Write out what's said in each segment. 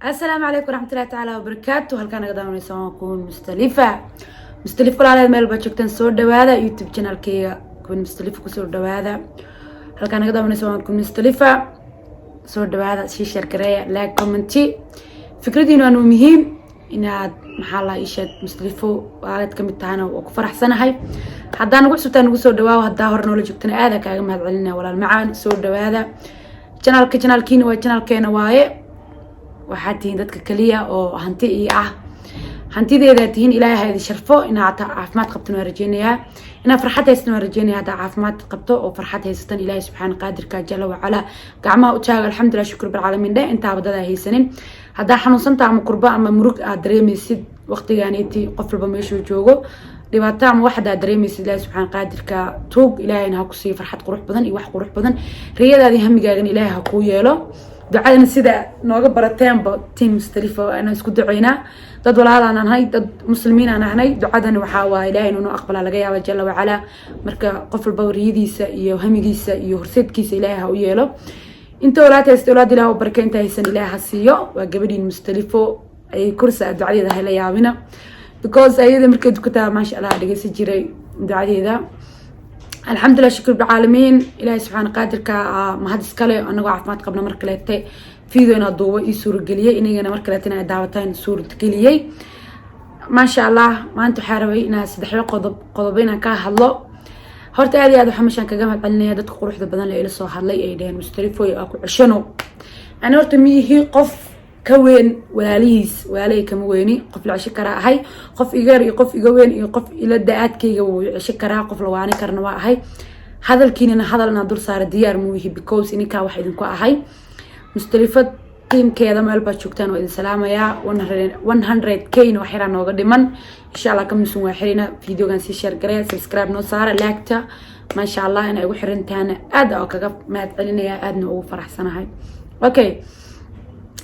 السلام عليكم ورحمة الله تعالى وبركاته. هل كان قدامنا يسوون مستلف على ميل بتشوفتن صور دوادا يوتيوب channel كي كون مستلف كسور دوادا. هل كان قدامنا يسوون مستلفة صور دوادا شير كريه لايك كومنتي. فكرتي إنه مهم إن محل إيشاد مستلفه وعلت كم التهانة وكفرح سنة هاي حدا نقول سوتان صور دوادا وهدا هرنا ولا جبتنا هذا كأجمع علينا ولا المعان صور دوادا channel كين و channel كين واي waxaad tihiin dadka kaliya oo hanti iyo ah hantideeda tihiin ilaahay hadi sharfo inaad caafimaad qabto waan rajeenayaa inaad farxad haysato waan rajeenayaa hada caafimaad qabto oo farxad haysatan ilaahay subxaanahu qaadirka jalla wa ala gacmaha u taaga alxamdulillah shukr bil caalamiin dha inta wadada haysanin hada xanuunsantaa ama qurba ama murug aad dareemaysid waqtigaaniti qof walba meeshuu joogo dhibaato ama wax aad dareemaysid ilaahay subxaanahu qaadirka toog ilaahayna ha ku siiyo farxad qurux badan iyo wax qurux badan riyadaadi hamigaagan ilaahay ha ku yeelo دعاءنا سيدا نوغا براتين با تيم مستلفة أنا اسكو دعينا داد ولا أنا هاي داد مسلمين أنا هاي دعاءنا وحاوا إلهي إنه أقبل على جيا وجل وعلا مركا قفل بوريديسا إيو هميجيسا إيو هرسيد كيس إلهي ويالو انتو لا تستولاد إله وبركة انت هيسن إلهي هسيو وقبلين مستلفة أي كرسة دعاء ده هلا يعوينا because أيضا مركا دكتا ما شاء الله لقيس جيري دعاء ده الحمد لله شكر بالعالمين إلهي سبحانه قادر ما هاد سكالي أنا قاعد ما تقبلنا مركلتي فيديو أنا ضوء يسور الجلية إني أنا مركلتنا دعوتين سور الجلية ما شاء الله ما أنتو حاربي ناس دحيو قضبينا كهالله هرت هذه هذا حمشان كجمع علني هذا تقول واحدة بدنا لإله صح الله أيدين مستريفو يأكل عشانه أنا هرت ميه قف كوين ولا ليس ولا لي كمويني قف العشكرة هاي قف إيجار يقف إيجوين يقف إلى الدقات كي جو عشكرة قف لواني كرنوا هاي هذا الكين هذا اللي ندور صار ديار مويه بكوس إني كواحد نكوا هاي مستلفة تيم كذا ما يلبس شوكتان وإذا سلامة يا 100 كين وحيران وقدمان إن شاء الله كم نسوي حرينا فيديو كان شير قرية سبسكرايب نصار لايكتا ما شاء الله أنا أقول حرين تانا أدا أو كجف ما تعلني يا أدنى وفرح سنة هاي أوكي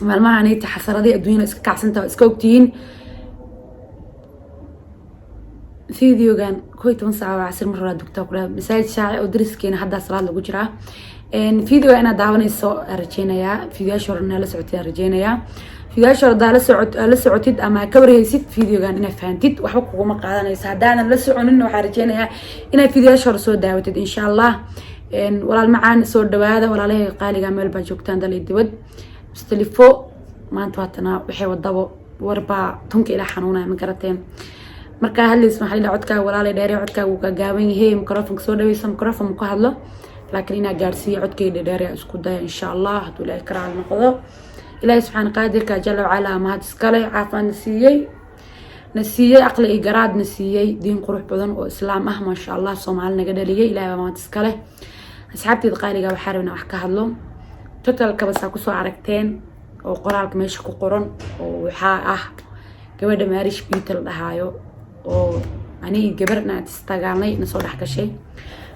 maalmaha anayta xasaradii adduunyada iska kacsanta iska ogtihiin fiidiyogan 12 saac waa casir mar hore dugta kula masaajid shaaci oo dariskeena hadda salaad lagu jiraa fiidiyoga ina daawanayso rajeenayaa fiidiyaasha horena la socotay rajeenayaa fiidiyaasha hore la socotid ama ka warhaysid fiidiyogan ina fahamtid waxba kugu ma qaadanaysa hadaan la soconin waxa rajeenayaa ina fiidiyaasha hore soo daawatid insha Allah walaal macaan soo dhawaada walaalahay qaaliga meel baa joogtaan dalay dibad مستلفو ما أنتوا هتنا وحي وضبو وربع تونك إلى حنونا مكرتين مركا هل يسمح لي عدكا ولا لي داري عدكا وكجاوين هي ميكروفون كسودا ويسم ميكروفون مكهلا لكن هنا جالسية عدكا داري اسكودا إن شاء الله هتقول إكرام على المقضى إلهي سبحانه قادر كجل وعلا ما هتسكالي عافا نسيي عقل إجراد نسيي دين قروح بدن وإسلام ما شاء الله صومالنا قدرية إلهي ما هتسكالي أصحابتي دقائق وحاربنا وحكا هدلو totalka bas ku soo aragteen oo qoraalka meesha ku qoran oo waxa ah gabadha Marish Peter dhahayo oo ani gabarna istagaanay na soo dhaxgashay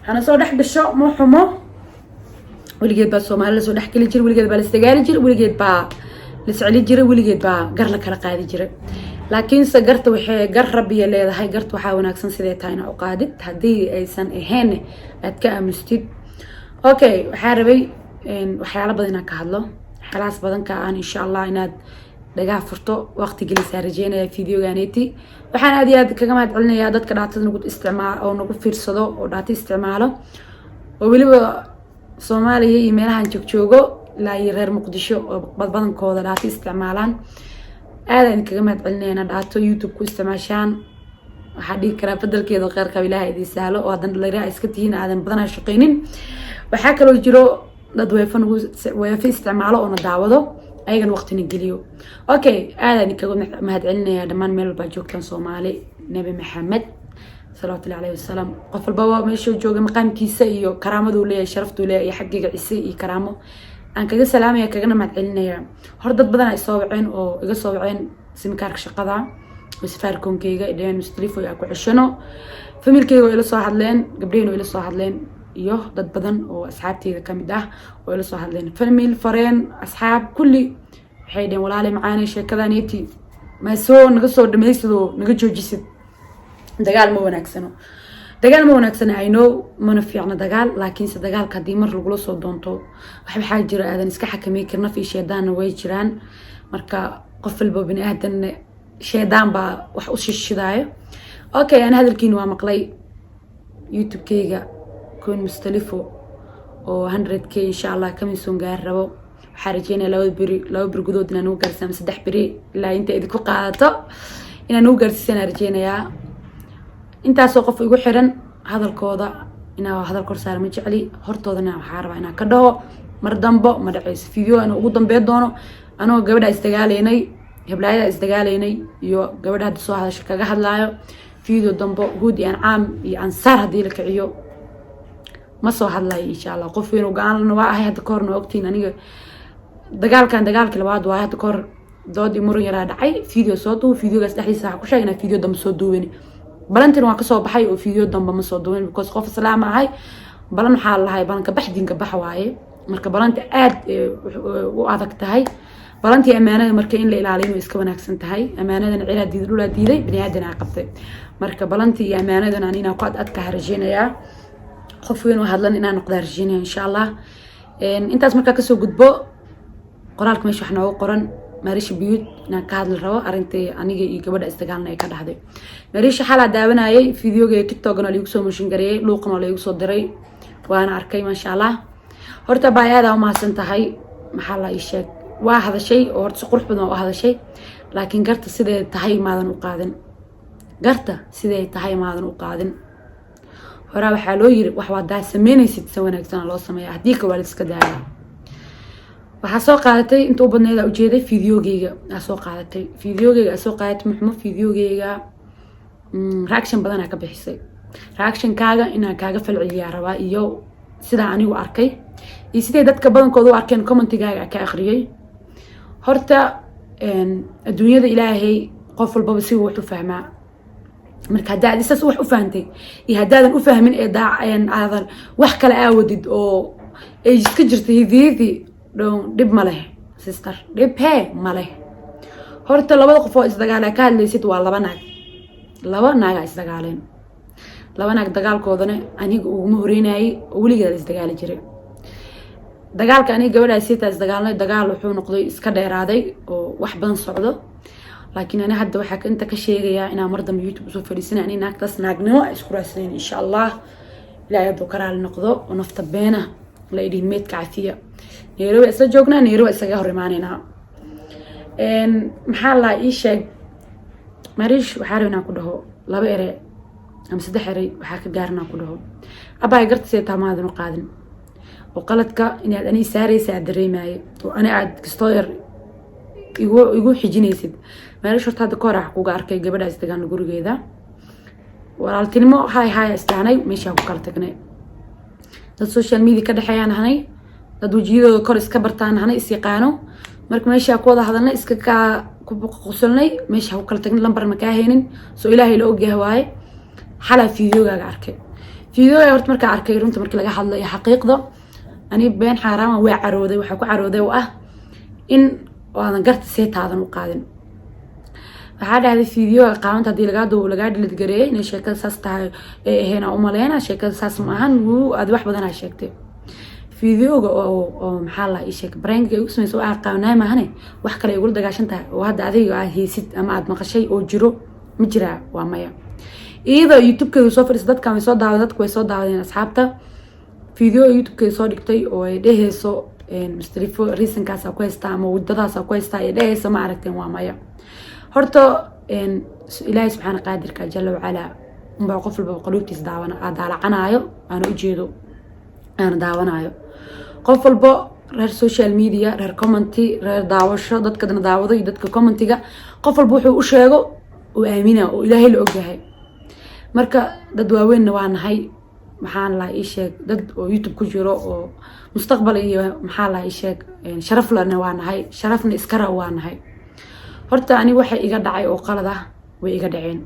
ana soo dhaxgasho ma xumo waligeed baa Soomaaliya soo dhaxgali jir waligeed baa la istagaali jir waligeed baa la socoli jir waligeed baa gar la kala qaadi jir laakiin sagarta waxay gar rabbiya leedahay garta waxa wanaagsan sidee tahay inaa u qaadid hadii aysan ahayn aad ka aamustid okay waxa rabay waxyaalo badan inaan ka hadlo xalaas badan ka aan insha Allah inaad dhagaa furto waqti gelisa rajeynaya fiidiyogaaneti waxaan aad iyo aad kaga mahad celinayaa dadka dhaatada nagu isticmaalo oo nagu fiirsado oo dhaata isticmaalo oo waliba Soomaaliya iyo meelahan joogo ilaa iyo reer Muqdisho oo badankooda dhaata isticmaalaan aad aan kaga mahad celinayaa dhaato YouTube ku isticmaashaan waxa dhigi kara badalkeeda qeyr qabilaha idin sahlo oo hadan dhalinyaro iska tihiin aadan badan shaqeynin waxa kale oo jiro dad weefa isticmaalo oo daawado ayagan waqtina geliyo okay aadani kaga mahad celinaya dhamaan meel walba joogtaan Soomaali Nabi Maxamed sallallahu alayhi wasallam qof walba meesha jooga maqaamkiisa iyo karaamadu leeyahay sharaftu leeyahay xaqiiqa ciise iyo karaamo aan kaga salaamaya kaga mahad celinaya hor dad badan ay soo waceen oo iga soo waceen simkaarka shaqada wasfaarkoonkeyga ideen mustalifo yaa ku cishano familkeyga ila soo hadleen gabdheena ila soo hadleen iyo dad badan oo asxaabteeda kamid ah oo ila soo hadleen family fareen asxaab kulli waxay dheen walaalay macaanay sheekadaaniti ma soo naga soo dhameysado naga joojisid dagaal ma wanaagsano I know mana fiicna dagaal laakiin se dagaalka hadii mar lagu soo doonto waxa jira aadan iska xakameey karna fi sheedana way jiraan marka qof walba bini aadan sheedaan baa wax u shishidaayo okay ana hadalkiina waa maqlay youtube-kayga kun mustalifo oo 100k insha Allah kamiisoon gaar rabo waxaan rajeynaa laba bir gudood inaan ugu gaarsiino 3 biri ilaa inta idinku qaadato inaan ugu gaarsiino rajeynayaa intaasoo qof igu xiran hadalkooda inaa hadal kor saar ma jecli hortoodana waxaan rabaa inaan ka dhaho mar dambo ma dhacayso video aan ugu dambeey doono anoo gabadha isdagaaleynay heblaayada isdagaaleynay iyo gabadha hadda soo hadashay kaga hadlaayo video dambo guud iyo caam iyo ansaar hadii la kiciyo ma soo hadlay insha Allah qof weyn oo gaan waa ahay hadda koorna waqtiin aniga dagaalkii labaad waa hadda koor doodii muran yara dhacay video soo duu videogaas dhaxdiisa waxa ku sheegnaa video dambe soo duween balantin waa ka soo baxay oo video dambe ma soo duween because qof islaam ahay balan waxa lahayd balanka baxdinka bax waaye marka balanta aad u adag tahay balantii amaanada marka in la ilaaliyo iska wanaagsan tahay amaanadan cilaadiid dhula diiday bini aadan qabtay marka balantii iyo amaanadan aan inaan ku adka harjeenaya qof weyn oo hadlan inaan noqdo harjeenaya insha Allah intaas marka ka soo gudbo qoraalka meesha wax noogu qoran Marish Biyut inaan ka hadli rabo arintii aniga iyo gabadha isdagaalnay ka dhaxday Marish xala daawanayay videoga TikTok-na lagu soo mushin gareeyay luuqna lagu soo diray waana arkay ma sha Allah horta baayada uma hasan tahay maxaa la ii sheeg waa hadashay oo horta qurux badan oo hadashay laakiin garta sidee tahay maadan u qaadin garta sidee tahay maadan u qaadin hore waxa loo yiri wax wada sameynaysid si wanaagsan loo sameeyaa hadii ka waalid iska daaya waxa soo qaadatay inta u badneeda u jeeday videogeyga soo qaadatay muxuu videogeyga reaction badan ka bixisay reaction kaaga inaan kaaga falceliyaa rabaa iyo sida anigu arkay iyo sidee dadka badankoodu u arkeen commentigaaga ka akhriyay horta adduunyada Ilaahay qof walba si uu wax u fahmaa marka hadaad isas wax u fahamtay iyo hadaadan u fahmin ee daaceen aadan wax kale aawadid oo ay iska jirtay hidiyadii dib ma leh sister dib ma leh horta labada qof oo isdagaalay ka hadlaysid waa laba naag isdagaaleen laba naag dagaalkoodana aniga ugu horeynayay oo waligeed isdagaali jiray dagaalka aniga gabadha siitaas dagaalnay dagaal wuxuu noqday iska dheeraaday oo wax badan socdo laakiin ana hadda waxa inta ka sheegaya inaan mar dambe YouTube soo fadhiisana ani naagtaas naagnimo isku raasanayn insha Allah ilaahay haduu karaal noqdo oo nafta beena la idin meed kaafiya neero isla joognaa neero isaga hor imaanayna maxaa la ii sheeg Marish waxa rabnaa ku dhaho laba erey ama 3 erey waxa ka gaarnaa ku dhaho abay gartay taamaadin u qaadin oo qaladka inaad ani saaraysa dareemay oo ana aad kastoyar igu xijinaysid Marish horta hada koor ah ku arkay gabadha isdagaan gurigeeda walaaltinimo hay istaanay meesha ku kala tagnay dad social media ka dhaxayaan hanay dad wajiyadooda kor iska bartaan hanay is yaqaano marka meesha ku wada hadalnay iska ka ku qosolnay meesha ku kala tagnay lambar ma ka haynin soo Ilaahay la og yahay waay xala videogaaga arkay videoga horta marka arkay runta markii laga hadlayo xaqiiqda ani been xaraam waa carooday waxa ku carooday oo ah in waadan garta seetaadan u qaadin waxa dhacday videoga qaamanta hadii laga dhilid gareeyay in sheekada saas tahay heena u maleena sheekada saas ma ahan aad wax badan ay sheegtay videoga oo maxaa la ii sheeg prank ay u sameeyay oo aqaanay ma ahane wax kale ay ugu dagaashan tahay oo hadda adiga aad heesid ama aad maqashay oo jiro ma jira waa maya iyada YouTube-ka soo fadhiis dadka way soo daawadeen asxaabta video YouTube-ka soo dhigtay oo ay dheheyso mustalifo reasonkaas ku haystaa ama wadadaas ku haystaa ay dheheyso ma aragteen waa maya horta Ilaahay subhanahu qaadirka jalla wa ala umba qof walba qalubtiis daalacanayo aan u jeedo aan daawanayo qof walba reer social media reer commenti reer daawasho dadka daawado iyo dadka commentiga qof walba wuxuu u sheego oo aamina oo Ilaahay la og yahay marka dad waaweyn waa nahay maxaan la ii sheeg dad oo YouTube ku jiro oo mustaqbal iyo maxaa la ii sheeg sharaf lana waa nahay sharafna iska waa nahay horta ani waxa iga dhacay oo qalad ah way iga dhaceen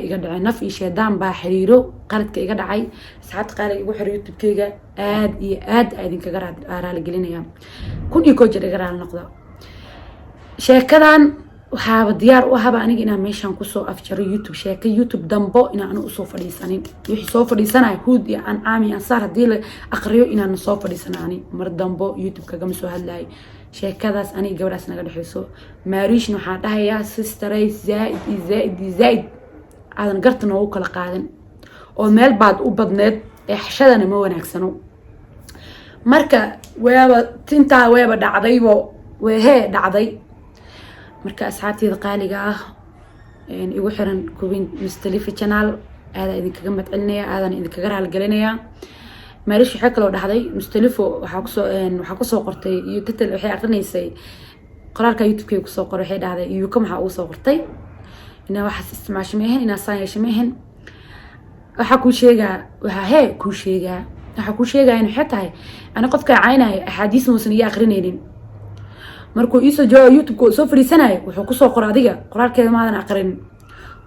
iga dhaceen naf iyo sheedaan baa xiriiro qaladka iga dhacay saacad qaar igu xiriir YouTube-kayga aad iyo aad idin kaga raali gelinaya kun iyo koo jeer iga raali noqdo sheekadan waxaa diyaar u ahaba aniga inaan meeshan ku soo afjaro YouTube dambo inaan u soo fadhiisanin wixii soo fadhiisanay hood iyo aan saar hadii la aqriyo inaan soo fadhiisanaani mar dambo YouTube kaga soo hadlay sheekadaas aniga gabadhaas naga dhexeyso maariishna waxaan dhahayaa sisteray zaaid aadan garta noogu kala qaadan oo meel baad u badneed ee xashadana ma wanaagsano marka tintaa weeba dhacdaybo weehee dhacday marka asxaabteeda qaaliga ah igu xiran Queen Mustalifa channel aada idinkaga madcelinaya aadan idinkaga raaligelinaya maariish waxa kale oo dhacday Mustalifo waxa ku soo qortay iyo title waxay aqrinaysay qoraalka YouTube-ka ku soo qoray waxay dhahday iyo ka waxa uu soo qortay ina waxa isticmaashmeehen ina saayashmeehen waxa ku sheegaa in xataay ana qofka caynay ahadiis muusan iyo aqrinaynin markuu iso joogo YouTube-ka soo fariisanay wuxuu ku soo qoray adiga qoraalkeeda ma aadan aqrin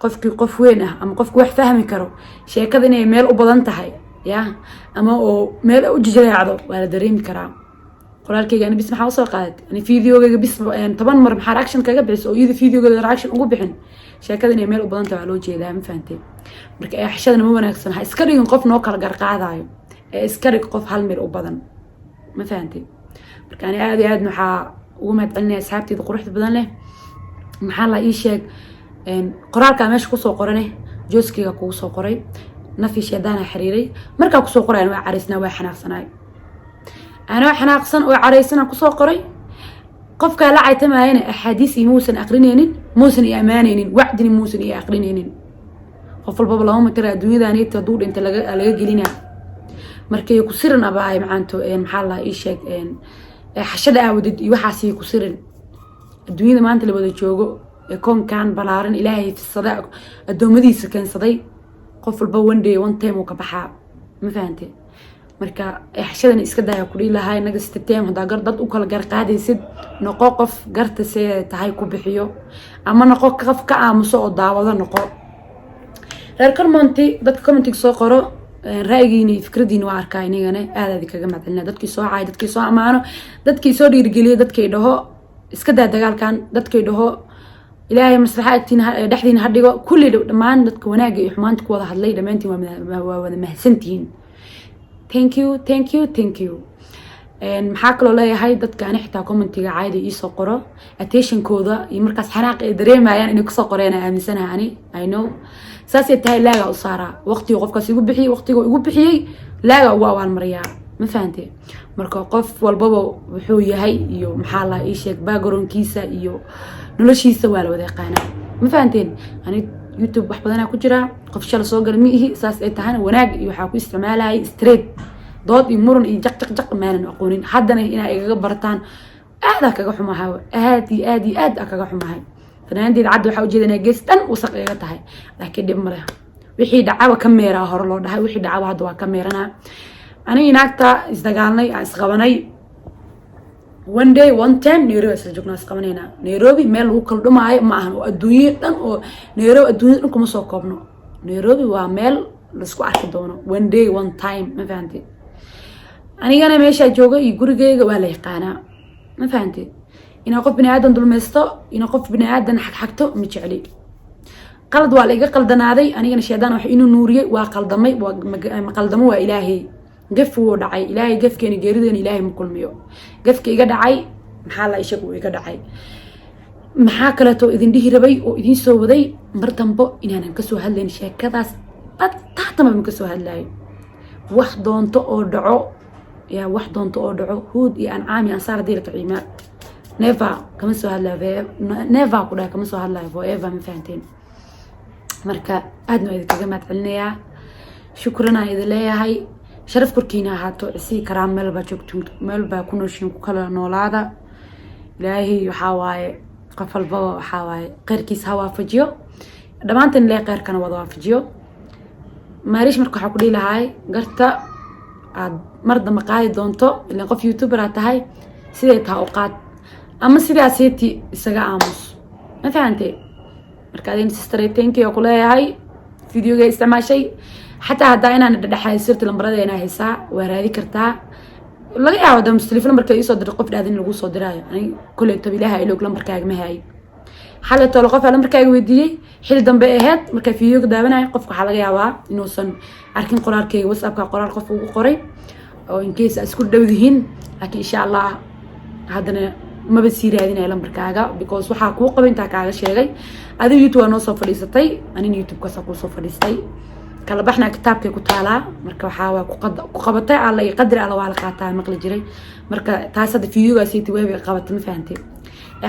qofkii qof weyn ah ama qofku wax fahmi karo sheekada inay meel u badan tahay ya ama oo meel u jijeeyacdo wala dareemi karaa qoraalkayga ani bis maxaa u soo qaaday ani videogayga bis 10 mar maxaa reaction kaga bixiso oo iyada videogayga reaction ugu bixin sheekada inay meel u badan tahay loo jeedaa ma fahanteen marka ay xashadana ma wanaagsan ha iska dhigin qof noo kala garqaadayo ee iska dhig qof hal meel u badan ma fahanteen marka ani aad iyo aad maxaa ugu madcelinaya asxaabteyda quruxda badan leh maxaa la ii sheeg qoraalka meesha ku soo qoranay jooskiga ku soo qoray nafi sheedana xiriiray marka ku soo qoray waa cariisna waa xanaaqsanay ana xanaaqsan oo cariisna ku soo qoray qofka la caytamayna ahadiis muusan aqrinaynin muusan iyo amaanaynin wacdini muusan iyo aqrinaynin qof walba loo matira adduunyada inta duud inta laga gelina markay ku siran abaay macaanto maxaa la ii sheeg xashada aawdid iyo waxaasi ku siran adduunyada maanta la wada joogo ee koonkan balaaran ilaahay fisada adoomadiisa keensaday qof walba one day one time oo ka baxaa ma fahanteen marka xashadan iska daaya ku dhiilahay naga istateem hada gar dad u kala gar qaadaysid noqo qof garta see tahay ku bixiyo ama noqo qof ka aamuso oo daawado noqo reer commenti dadka commentiga soo qoro ra'yigiina iyo fikradiina waa arkay inagana aad kaga madalina dadkii soo caay dadkii soo amaano dadkii soo dhiirigeliyo dadkay dhaho iska daa dagaalkan dadkay dhaho ilaahay maslaxaadtiina dhaxdiina hadhigo kulli dhamaan dadka wanaaga iyo xumaanta ku wada hadlay dhamaantiin waa wada mahadsantiin thank you maxaa kaloo leeyahay dadka ani xitaa commentiga caadi ii soo qoro attention-kooda iyo markaas xanaaq ay dareemayaan inay ku soo qoreen aaminsanahay ani I know saasay tahay laaga u saara waqtiga qofkaas igu bixiyay laaga ugu awaal mariyaa ma fahanteen marka qof walbaba wuxuu yahay iyo maxaa la ii sheeg background-kiisa iyo noloshiisa waa la wada yaqaanaa ma fahanteen ani YouTube wax badan ku jira qof shal soo gal miihi saas ay tahay wanaag iyo waxa ku isticmaalay straight dood iyo muran iyo jaq maanan aqoonin haddana ina igaga bartaan aad kaga xumahay aad kaga xumahay fanaandeed cad waxa u jeedana geestan wasaq iga tahay laakiin dib male wixii dhacawa kamera hor loo dhahay wixii dhacawa hadda waa kamerana ani inaagta isdagaalnay isqabanay one day one time Nairobi isla joogna isqabanayna Nairobi meel uu kala dhumaayo ma ahan oo adduunyo dhan oo Nairobi adduunyo dhan kuma soo koobno Nairobi waa meel la isku arki doono one day one time ma fahanteen anigana meesha jooga iyo gurigeyga waa la yaqaanaa ma fahanteen ina qof bini aadan dulmeesto ina qof bini aadan xagxagto ma jecli qalad waa la iga qaldanaaday anigana sheedaan wax inuu nuuriyay waa qaldamay ma qaldamo waa ilaahay gaf uu dhacay ilaahay gafkeena geerideena ilaahay ma kulmiyo gafka iga dhacay maxaa la ishagu iga dhacay maxaa kale to idin dhihi rabay oo idin soo waday mar dambo inaanan ka soo hadlayn sheekadaas taatama ma ka soo hadlaayo wax doonto oo dhaco huud iyo ancaami ansaar diilka ciimaa never kama soo hadlaayo never ku dhahay kama soo hadlaayo forever ma fahanteen marka aadna idinkaga mahadcelinayaa shukran aan idin leeyahay sharaf korkiina ahaato isi karaam meel baa joogto meel baa ku nooshin ku kala noolaada ilaahay waxa waaye qof walba waxa waaye qeyrkiisa ha waafajiyo dhamaantan ilaahay qeyrkana wada waafajiyo maariish marka waxa ku dhiilahay garta aad mar dambe qaadi doonto ilaa qof youtuber aad tahay sidee taa u qaad ama sidaaseti isaga aamus ma fahantay marka adin sister thank you ku leeyahay videoga isticmaashay حتى هذا أنا ندحى صرت المرة أنا هسا ورادي كرتا لقي عود مستلف المركز يصدر قف هذا اللي صدر يعني كل تبي لها إلوك المركز ما هاي حالة تلقف على المركز ودي حل دم بقيهات مركز فيوك ده بنا قف حلقة جوا إنه صن عارفين قرار كي وسأب كقرار قف وقري أو إن كيس أسكت دودهين لكن إن شاء الله هذا ما بصير هذين لمبر كاغا because waxaa ku qabinta kaaga sheegay adiga YouTube noo soo fadhiisatay anin YouTube ka soo fadhiistay kala baxna kitaabkay ku taalaa marka waxa waa ku qabatay alla ay qadar alla waa la qaataa maqli jiray marka taas hada fiidiyogaas ay way qabatay ma fahantay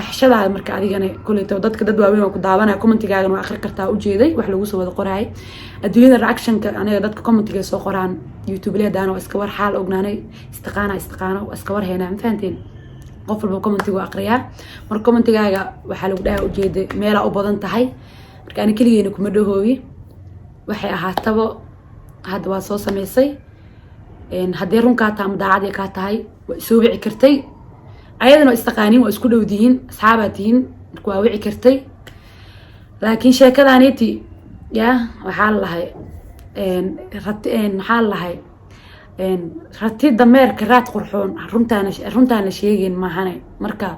xashada marka adigana kuleeto dadka dad waaweyn oo ku daawanaya commentigaaga waa akhri kartaa u jeeday wax lagu soo wada qoraay adduunyada reaction-ka aniga dadka commentiga soo qoraan YouTube leedaan oo iska war xaal ognaanay istiqaana iska war heena ma fahanteen qof walba commentiga akhriya mar commentigaaga waxa lagu dhahay u jeeday meel u badan tahay marka ani kaligeena kuma dhahoobi waxay ahaataba hadda waa soo sameysay haddii runkaa taam daacad ka tahay waa soo wici kartay ayadana istaqaanin waa isku dhowdiin asxaabatiin marka waa wici kartay laakiin sheekadaaniti ya waxa lahay maxaa lahay rati dameerka raad qurxoon runtaan la sheegin maahane marka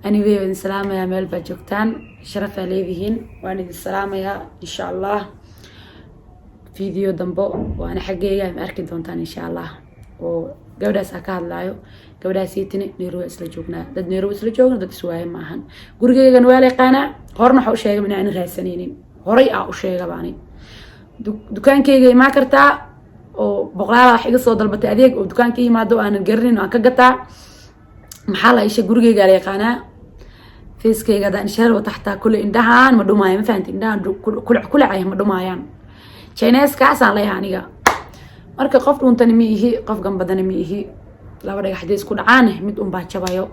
anyway waan salaamaya meel ba joogtaan sharaf ay leeyihiin waan idin salaamaya insha Allah video dambo waan xageeya ma arki doontaan insha Allah oo gabadhaas ka hadlaayo gabadhaasiitini Nairobi isla joognaa dad Nairobi isla joogna dad iswaay maahan gurigeygan waa la qana horna waxa uu sheegay in aan raadsanaynin horay u sheegay baani dukaankeyga ma kartaa oo boqolaal wax iga soo dalbatay adeeg oo dukaankii yimaado aan garanin aan ka gataa maxaa la isha gurigeyga la yaqaana feeskeyga daan shar oo taxta kulli indhahan ma dhumaayaan ma fahantin indhahan kulli ay ma dhumaayaan Chinese kaas aan la aniga marka qof dhuntani ma ihi qof ganbadana ma ihi laba dhagax isku dhacaan mid baa jabayo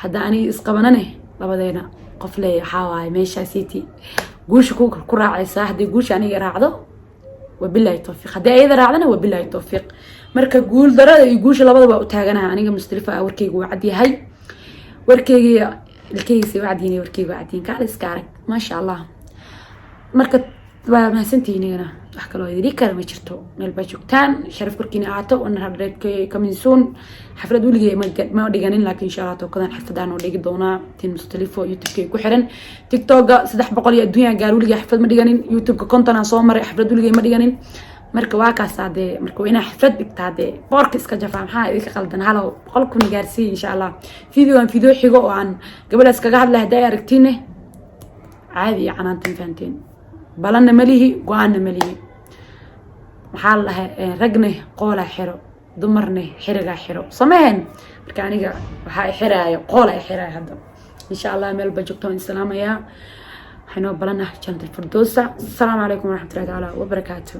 hadda ani isqabanane labadeena qof leeyahay xawaay meesha city guush ku raacaysa hadii guush aniga raacdo wabillahi tawfiiq hadii ayada raacdana wabillahi tawfiiq marka guul darada iyo guush labadaba u taaganahay aniga mustalifa warkeygu waa cad yahay warkeyga ilkeysi waa cadiyay warkeygu waa cadiyay kaal iska arag ma sha Allah marka waa mahadsantihiin wax kale oo idin kala ma jirto meel ba joogtaan sharaf korkiina aato wana hadreedkay kaminsuun xaflad wiligeey ma dhiganin laakiin insha Allah tokadan xafladaan oo dhigi doona tin mustalifo YouTube ku xiran TikTok 300 iyo adduunka gaar wiligeey xaflad ma dhiganin YouTube konton soo maray xaflad wiligeey ma dhiganin marka waa ka saade marka ina xaflad dhigtaade boorka iska jafaa maxaa idinka qaldan halo qolku gaarsiin insha Allah video xigo oo aan gabadhaas kaga hadlay haday aragtiine caadi canaantan faanteen balana malihi go'aana malihi maxaa la ragne qoola xiro dumarne xiriga xiro sameen marka aniga waxa ay xiraayo qoola ay xiraay hadda insha Allah meel ba joogto in salaamaya waxaan balana jannada firdawsa assalamu alaykum wa rahmatullahi wa barakatuh